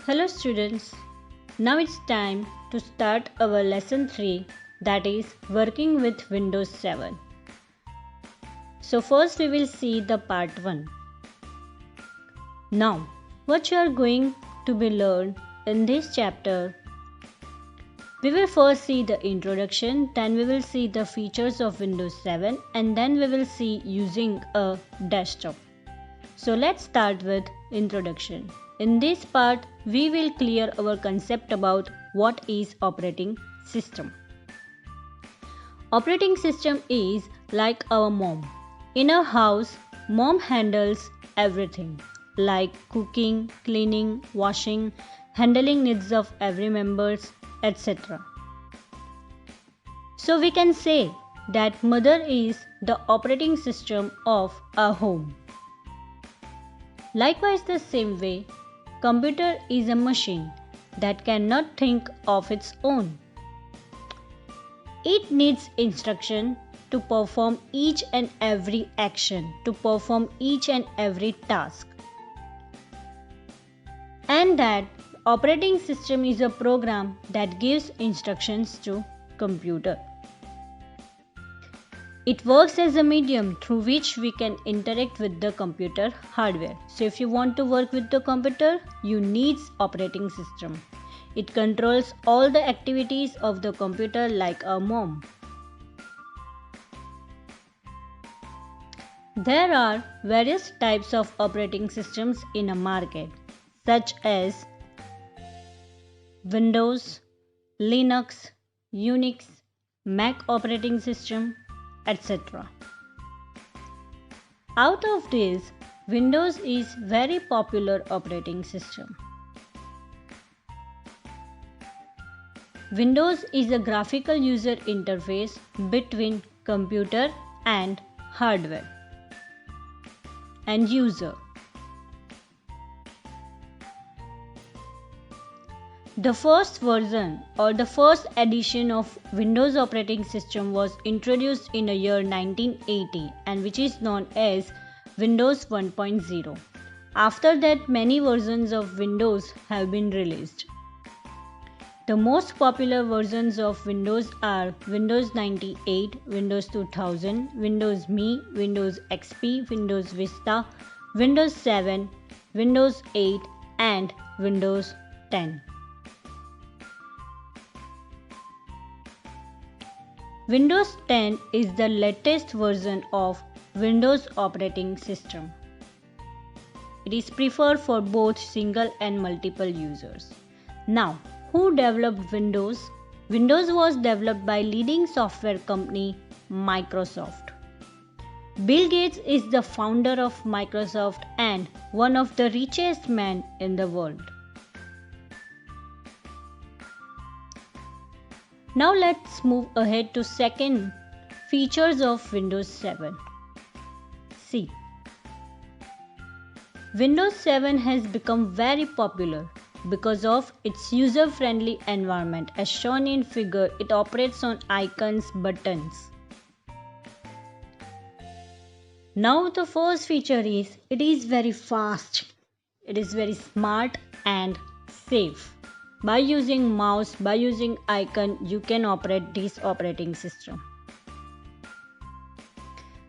Hello students, now it's time to start our lesson 3, that is working with Windows 7. So first we will see the part 1. Now what you are going to be learned in this chapter, we will first see the introduction, then we will see the features of Windows 7 and then we will see using a desktop. So let's start with introduction. In this part, we will clear our concept about what is operating system. Operating system is like our mom. In our house, mom handles everything like cooking, cleaning, washing, handling needs of every members, etc. So we can say that mother is the operating system of our home. Likewise, the same way, computer is a machine that cannot think of its own. It needs instruction to perform each and every action, to perform each and every task. And that operating system is a program that gives instructions to computer. It works as a medium through which we can interact with the computer hardware. So if you want to work with the computer, you need operating system. It controls all the activities of the computer like a mom. There are various types of operating systems in a market, such as Windows, Linux, Unix, Mac operating system, etc. Out of these, Windows is very popular operating system. Windows is a graphical user interface between computer and hardware and user. The first version or the first edition of Windows operating system was introduced in the year 1980 and which is known as Windows 1.0. After that, many versions of Windows have been released. The most popular versions of Windows are Windows 98, Windows 2000, Windows Me, Windows XP, Windows Vista, Windows 7, Windows 8 and Windows 10. Windows 10 is the latest version of Windows operating system. It is preferred for both single and multiple users. Now, who developed Windows? Windows was developed by leading software company Microsoft. Bill Gates is the founder of Microsoft and one of the richest men in the world. Now let's move ahead to second features of Windows 7. See, Windows 7 has become very popular because of its user-friendly environment. As shown in figure, it operates on icons, buttons. Now the first feature is, it is very fast, it is very smart and safe. By using mouse, by using icon, you can operate this operating system.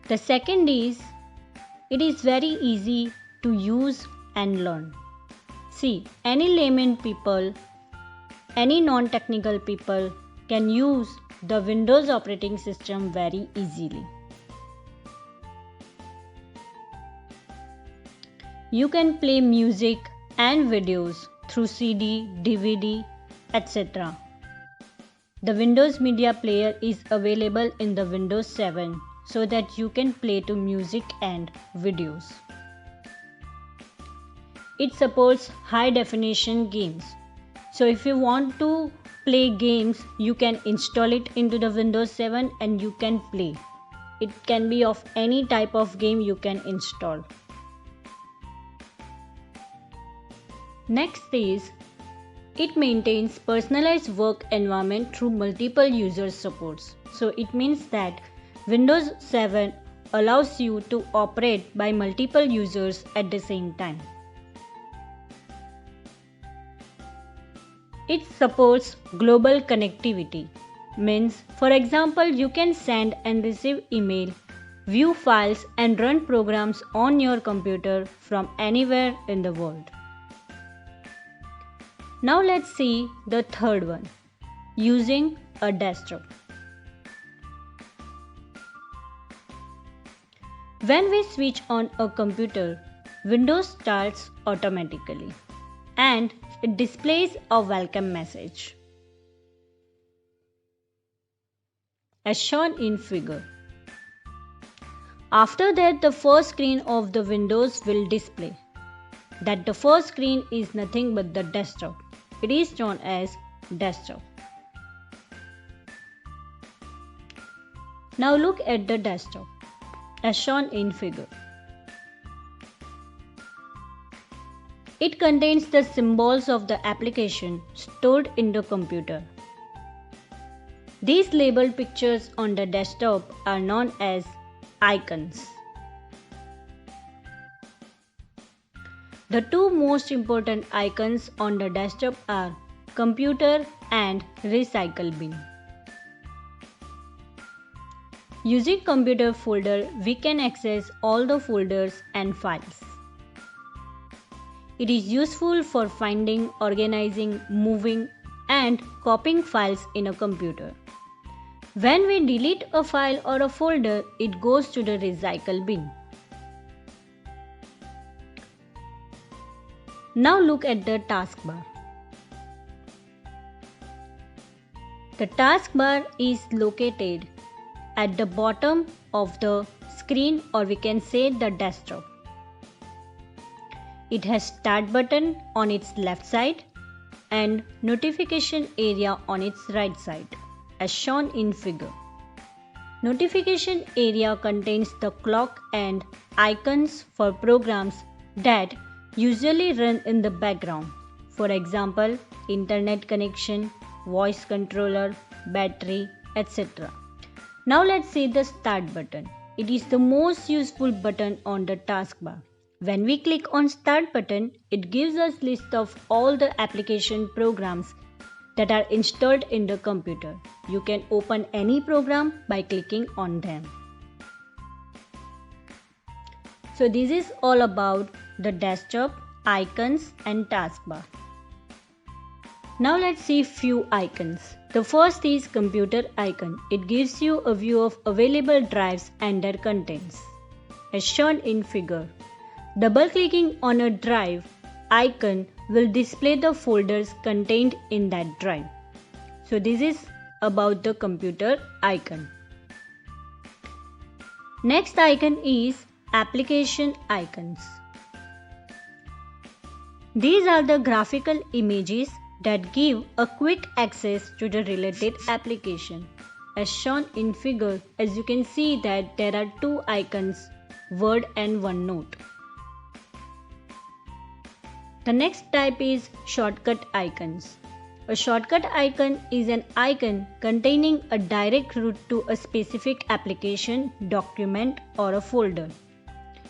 The second is, it is very easy to use and learn. See, any layman people, any non-technical people can use the Windows operating system very easily. You can play music and videos through CD, DVD, etc. The Windows Media Player is available in the Windows 7 so that you can play to music and videos. It supports high definition games. So if you want to play games, you can install it into the Windows 7 and you can play. It can be of any type of game you can install. Next is, it maintains personalized work environment through multiple user supports. So it means that Windows 7 allows you to operate by multiple users at the same time. It supports global connectivity. Means, for example, you can send and receive email, view files and run programs on your computer from anywhere in the world. Now let's see the third one, using a desktop. When we switch on a computer, Windows starts automatically and it displays a welcome message, as shown in figure. After that, the first screen of the Windows will display. That the first screen is nothing but the desktop. It is known as desktop. Now look at the desktop, as shown in figure. It contains the symbols of the application stored in the computer. These labeled pictures on the desktop are known as icons. The two most important icons on the desktop are computer and recycle bin. Using computer folder, we can access all the folders and files. It is useful for finding, organizing, moving, and copying files in a computer. When we delete a file or a folder, it goes to the recycle bin. Now look at the taskbar. The taskbar is located at the bottom of the screen, or we can say the desktop. It has start button on its left side and notification area on its right side, as shown in figure. Notification area contains the clock and icons for programs that usually run in the background. For example, internet connection, voice controller, battery, etc. Now let's see the start button. It is the most useful button on the taskbar. When we click on start button, it gives us list of all the application programs that are installed in the computer. You can open any program by clicking on them. So this is all about the desktop, icons and taskbar. Now let's see few icons. The first is computer icon. It gives you a view of available drives and their contents, as shown in figure. Double-clicking on a drive icon will display the folders contained in that drive. So this is about the computer icon. Next icon is application icons. These are the graphical images that give a quick access to the related application. As shown in figure, as you can see that there are two icons, Word and OneNote. The next type is shortcut icons. A shortcut icon is an icon containing a direct route to a specific application, document or a folder.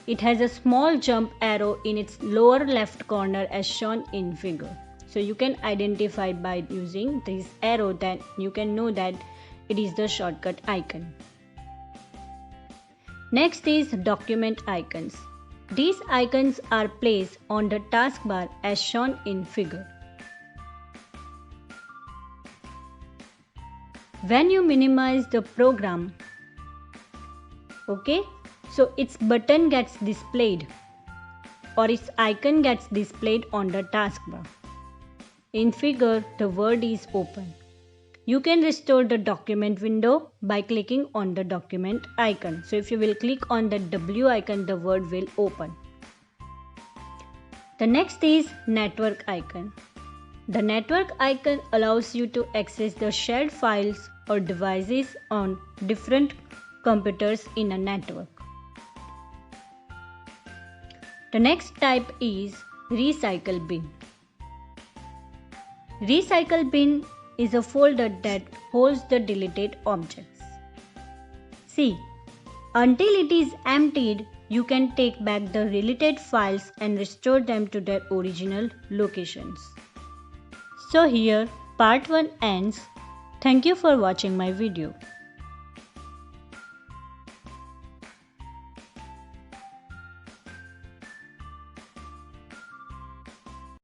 It has a small jump arrow in its lower left corner as shown in figure. So you can identify by using this arrow that you can know that it is the shortcut icon. Next is document icons. These icons are placed on the taskbar as shown in figure. When you minimize the program, so its button gets displayed or its icon gets displayed on the taskbar. In figure, the word is open. You can restore the document window by clicking on the document icon. So if you will click on the W icon, the word will open. The next is network icon. The network icon allows you to access the shared files or devices on different computers in a network. The next type is recycle bin. Recycle bin is a folder that holds the deleted objects. See, until it is emptied, you can take back the deleted files and restore them to their original locations. So here part 1 ends. Thank you for watching my video.